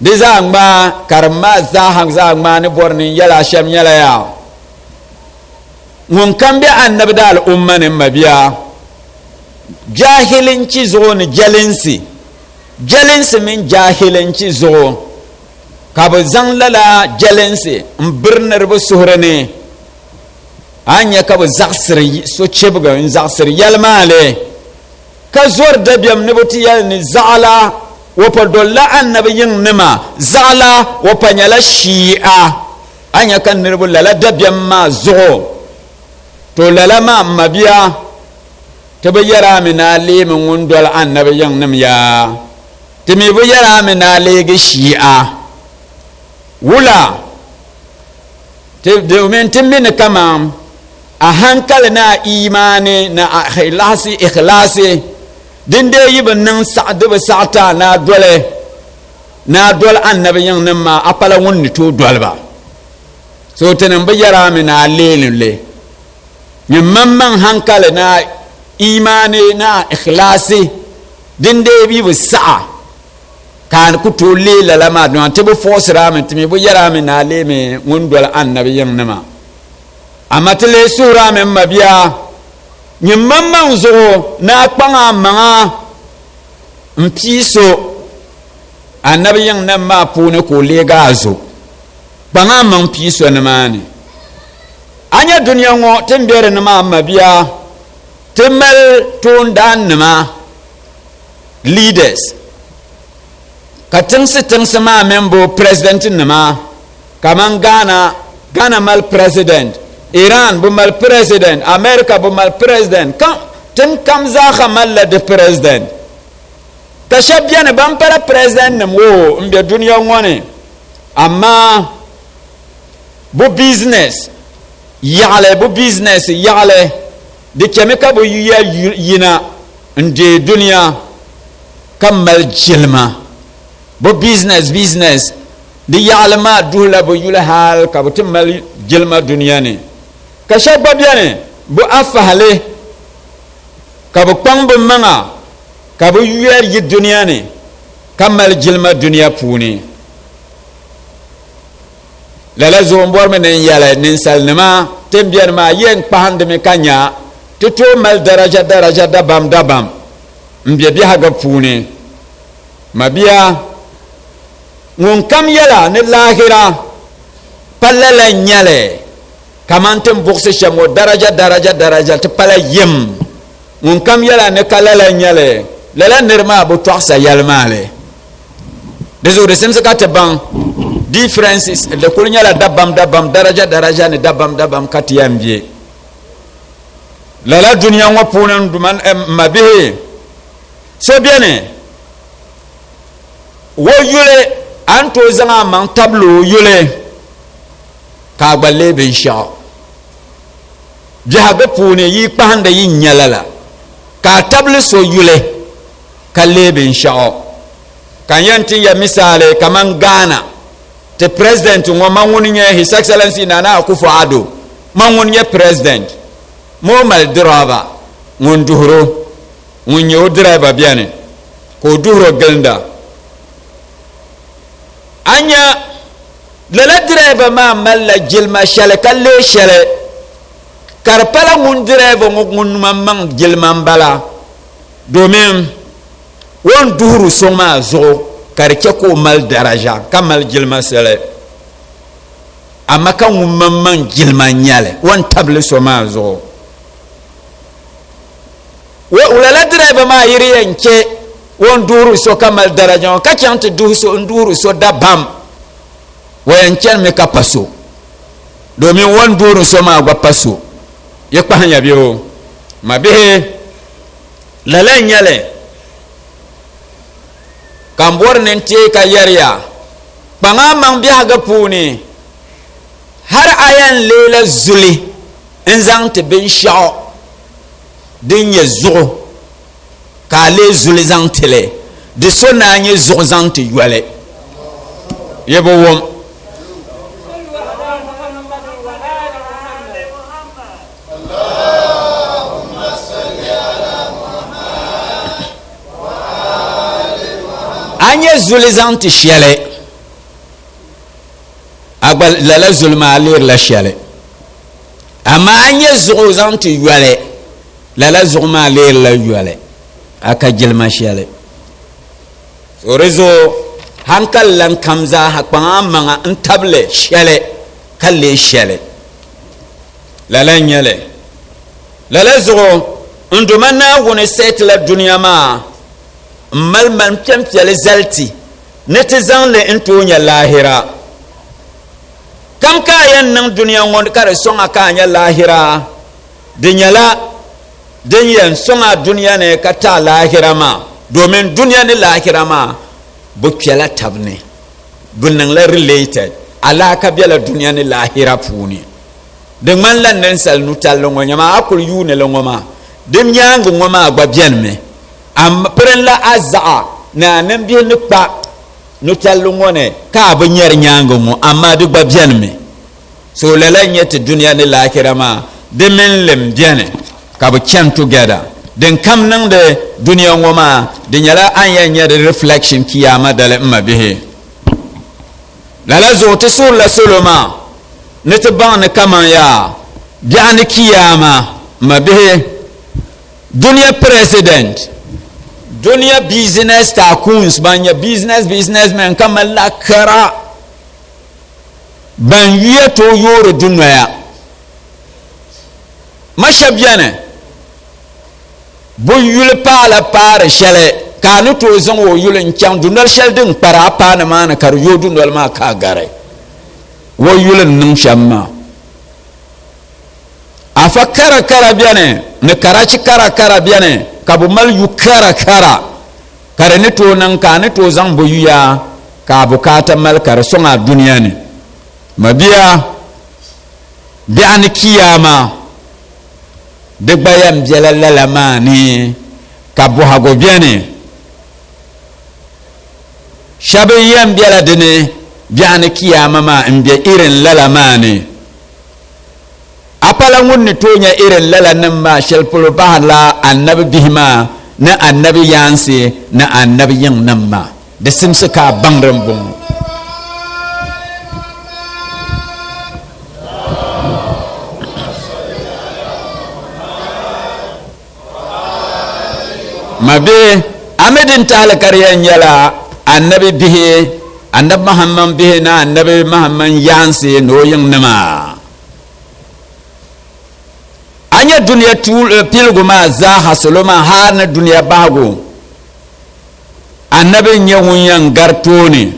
diza ngba karma za ngba ne borni yala sham yala ya mun kambe annabi dal umma ne mabiya jahilinci zo ne jalinsi min jahilinci zo kabu zan lala jalinsi mbirnar bu suhrane anya ka zaksir so chebga in zaksir yalmale ka zor da biyam ne buti yal ni zala wa padolla annabi yin nima zala wa panyala shi'a anya kan nirbu lala da biyam ma zo to lala ma mabiya tabayyara min ali min wundol annabi yin nim ya timi bu yara min ali ga shi'a wula te de men timmin kama a hankal na imani na ikhlasi din de yibin nan sa'd bi sa'ta na dole annabi yin nan ma apala wonni to dolba so tanan bayara mi na lelin min mamman hankal na imani na ikhlasi din de bi sa'a kan ku to lela lama don te bu fosra mi timi bu yara mi na le mi ngun dol annabi yin nama amma tele sura min mabiya yin mamman zo na kpanga manga mpiso annabi yin nan ma pune ko lega zo kpanga man piso na mani anya duniya ngo tembere na ma mabiya temel tundan nama leaders ka tingsi ma membo president nama kaman Ghana mal president, Iran bu mal president, America bu mal president, kam za khamal la de president ta shabiane ban para president nam wo mbe duniya ngone amma bu business yale de kemika bu yina nde duniya kamal jilma bu business di yalma dula bu yula hal ka bu timal jilma duniya ne ka shabba biane bu afahale ka bu pangbu manga ka bu yuer yi duniya ne kamal jilma duniya puni lala zo mbor men yala nin salnama tembian ma yen pahande me kanya tuto mal daraja dabam mbia bi haga puni mabia ngun kam yala ne lahira palala nyale kamantum bukse shamo daraja te pala yim ngun kam yala ne kalala nyale lala nirma bu toxa yalmale deso de semse ka te ban differences de kulnya la dabam daraja ne dabam katiyambie lala dunya ngapunan duman mabihi so biene wo yule anto zanga man tablo yule ka gballe bin sha jahaga pune yi pahanda yi nyalala ka tablo so yule kalle bin sha kan yanti ya misale kaman Ghana the president ngomangunye his excellency Nana Akufo-Addo mangunye president mo mal driver ngun duhro ngunyo driver biane ko duhro gelnda anya lala driver ma malla jilma shale kalle shale karpala ngun driver ngun mamang jilma mbala domin won duhru soma zo karke ko mal daraja kamal jilma shale amma kan mamman jilma nyale won table soma zo lala driver ma yiri yanke won duru so kamal daraja ka chante duru so dabam wayan chen me ka paso domin won duru so ma gwa paso ye pa hanya biyo mabihe lala nyale kambor nente ka yarya banga mang biya ga puni har ayan lela zuli inzang te bin sha din ye zugo ka le zuli zang tele de so na nye zugo zang te yuale yebo wom anye zuli zang te shiale agbal lala zulma alir la shiale ama anye zugo zang te yuale lala zugma alir la yuale aka jilma shiale so rezo hankal lan kamza hakpanga manga ntable shiale kalle shiale lala nyale lala zugo ndumana woni setla dunya ma malman piampiale zalti netizan le intunya lahira kam ka yan nan dunya ngon kare songa ka nya lahira dinyala dinyan songa dunya ne ka ta lahira ma domin dunya ne lahira ma bu piala tabne bunnan la related alaka biala dunya ne lahira puni de man lan nen sal nu tal ngo nyama akul yune lo ngoma dem nyang ngoma gba bien me am pren la azaa na nan bi ne pa nu tal ngone ka ba nyer nyang ngo amma de gba bien me so lala nyete dunya ne la kirama de men lem bien ka ba chen together den kam nang de dunya ngoma de nyala anya nya de reflection kiyama dale ma bihe lala zo te sur la soloma ne te ban kama ya bi'ani kiyama ma bihe dunya president dunya business tycoons banya businessmen kama la kara ban yeto yoro dunya mashabiane bo yule pala para shale kanu to zon wo yule nchang dunal shal din para pa na mana kar yodu ndol ma ka gare wo yule num shamma afa kara biane ne karachi kara biane kabu mal yu kara kare ne to nan ka ne to zan bo yuya ka bukata mal kar songa duniya ne mabiya bi'an kiyama de bayam jalala mani kabu hago biane shabe yam biala dene bi'an kiyama ma mbiya irin lalamani apala ngunni tonya irin lala nan ma shelpul bahla annabi bihima na annabi yansi na annabi yin nan ma da simsa ka bangran bun mabe amedin talakariyan yala annabi bihi annabi muhammad bihi na annabi muhammad yansi no yin nama anya dunia pilguma za hasoloma har na dunia bago annabi nyawun gartoni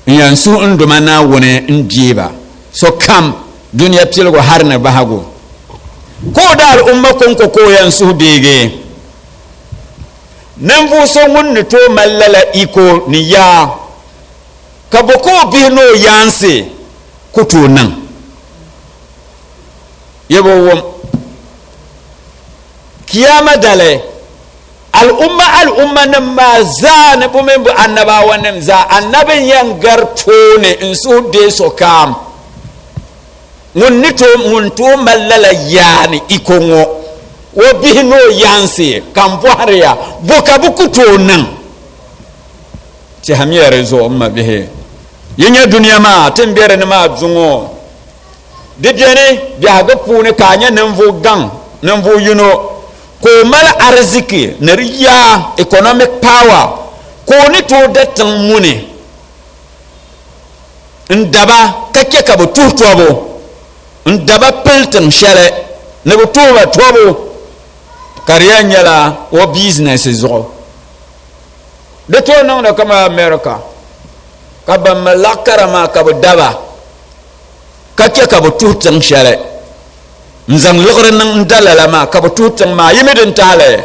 yan su nduma na wone njiba so kam dunia pilgo har na bago ko dal umma konko ko yan su bege nan bu so wonni to mallala iko ni ya kaboko bino yanse kuto nan yebo wom kiyama dale al'umma nan ma za na bumen bu annabawan nan za annabin yan garto ne in su de so kam mun to mallala yani ikongo wo bihno yansi kambohariya boka bukuto nan ti hamiyare zo umma bihe yinya duniya ma timbere ne ma zungo de biene biya ga pune kanya nan vo gang nan vo yuno ko mal arziki na riya economic power ko ni to datan mune ndaba kake ka bu tutuabo ndaba peltan shele ne bu tuwa tuabo kariya nyala wo business zo de to non da kama america ka ba malakara ma ka bu daba kake ka bu tutan shele nzang lugre nan ndalala ma ka bu tutan ma yimidin tale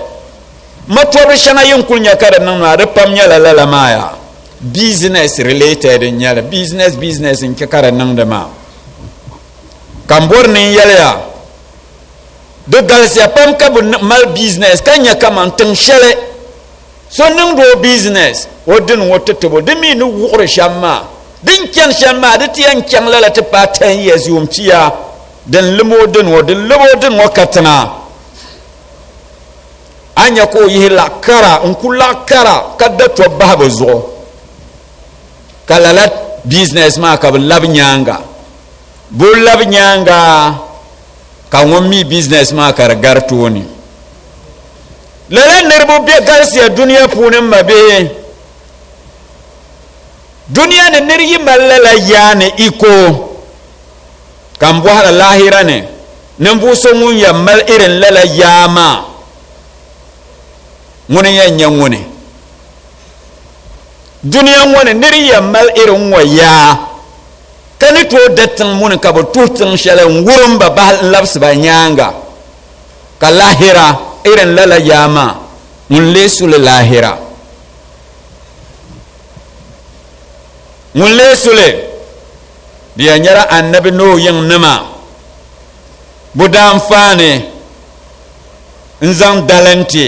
matobe shana yinkul nya kare nan ma de pam nyala la ma ya business related nyala business in kare nan da ma kambor ni yala de galsia pam ka mal business kanya kama tan shele so nang do business wodin wototobo de mi nu wure shamma din kyan shamma de tiyan kyan lala te patan yes yumtiya den limodin wodin limodin wakatana anya ko yi la kara unkula kara kadda to baba zo kalalat business ma ka lab nyanga bu lab nyanga ka won business ma kar garto ni lele nerbo be garsiya duniya punin mabe duniya ne niryi mallala yani iko kan bu hala lahira ne nan bu so mun ya mal irin lala yama mun yan woni duniya woni niryi ya mal irin waya kani to datan mun ka bu tutun shalan wurin ba labs ba nyanga ka lahira irin lala yama mun lesu lahira mun lesu le biya nyara annabi no yin nama budam fane nzang dalante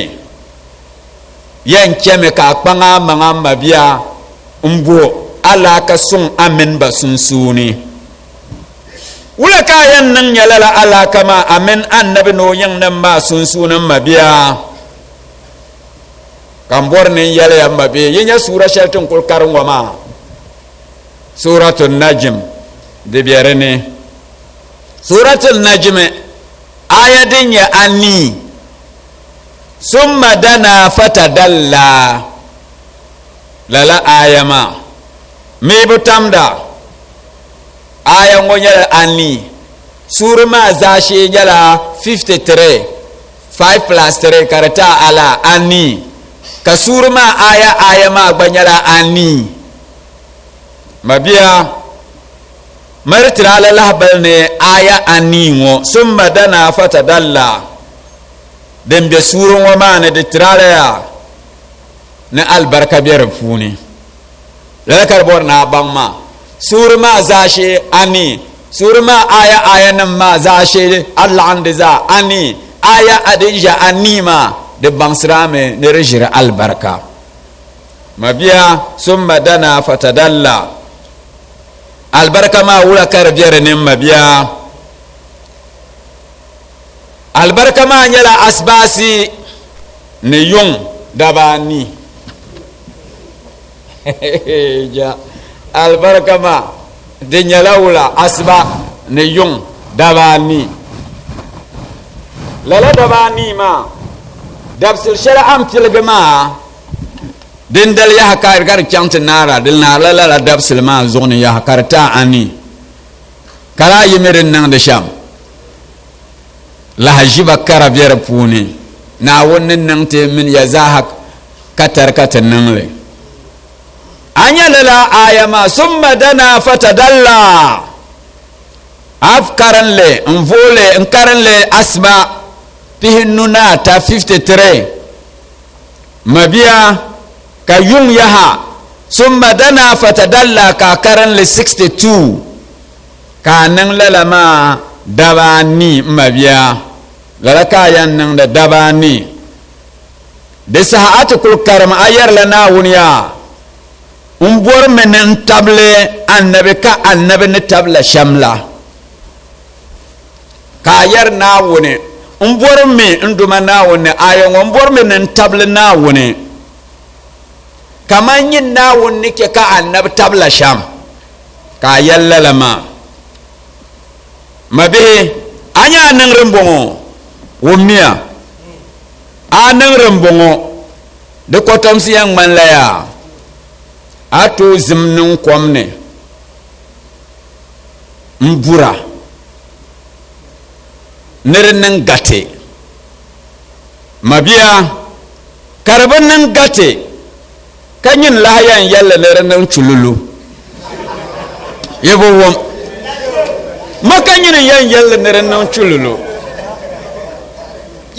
yan keme ka kpanga manga mabia mbo ala ka sun amen ba sunsuni wala ka yan nan yalala ala kama amen annabi no yan nan ma sunsunan mabia kambor ne yala ya mabe yenya sura shaltun kul karwa ma suratul najm de biyarene suratul najm ayadin ya anni summa dana fatadalla lala ayama me butamda ayan wonya anni surma zashe yala 53 5 plus 3 karata ala anni kasurma aya ma gbanyala anni mabia martira la lahbal ne aya anni ngo summa dana fatadalla dembe surun wa ma ne de tirala ya ne albarka biyar funi la karbor na bamma surma zashe anni surma aya nan ma zashe Allah andiza anni aya adija anni ma de bangsrame ne rejira albarka mabia summa dana fatadalla albarka ma wula kar biyar ne mabia albarka ma nyala asbasi ne yung dabani ja albarka ma de nyala wula asba ne yung dabani lala dabani ma dabsil shara am tilgama dindal ya hakar gar chant nara dil nara la dabsil ma zoni ya hakarta ani kala yimirin nan da sham la hajiba karabier puni na wonnin nan te min ya zahak katar katan nan le anya lala ayama summa dana fatadalla afkaran le envole enkaran le asba pihinnuna ta 53 mabia ka yung yaha summa dana fatadalla ka karan le 62 ka nan lalama dabani mabia lala ka yan nan da dabani de sa'atu kul karam ayar lana wunya umbor menen table annabi ka annabi ne tabla shamla ka yar na wune umbor me nduma na wune ayon umbor menen table na wune kaman yin na wune ke ka annabi tabla sham ka yallalama mabe anya nan rumbongo wumiya anan rumbongo de kotom siyang manlaya ato zimnin kwamne mbura nirnin gate mabiya karbin nan gate kanyin lahayan yalla nirnin chululu yabo wam makanyin yan yalla nirnin chululu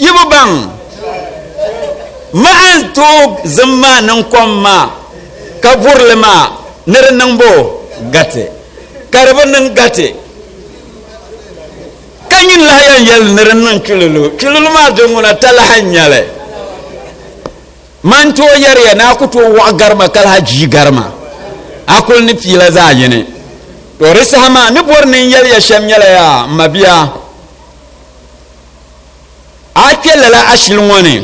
yabo bang ma'an to zamanin kwamma kaburlema nirnin bo gate karbin nan gate kanyin lahayan yal nirnin chululu ma dunguna talahan yale man to yarya na kuto wa garma kal haji garma akul ni fila zayene to risama ni bornin yarya sham yala ya mabiya akela la ashil woni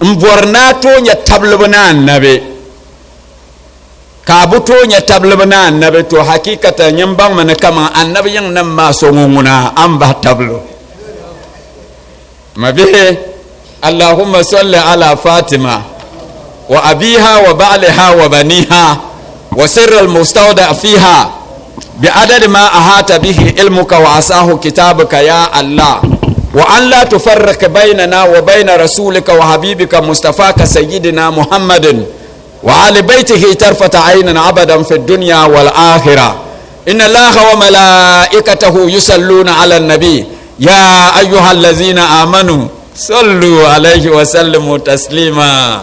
mborna to nya tablubna annabe kabuto nya tablubna annabe to hakikata nyambang mana kama annabi yang nan ma so nguna amba tablo mabihe allahumma salli ala fatima wa abiha wa ba'liha wa baniha wa sirr al mustawda fiha bi adad ma ahata bihi ilmuka wa asahu kitabuka ya allah wa an la tufarriq bainana wa bain rasulika wa habibika mustafaka sayyidina muhammadin وعلى بيته طرفة عين عبدا في الدنيا والآخرة إن الله وملائكته يصلون على النبي يا أيها الذين آمنوا صلوا عليه وسلموا تسليما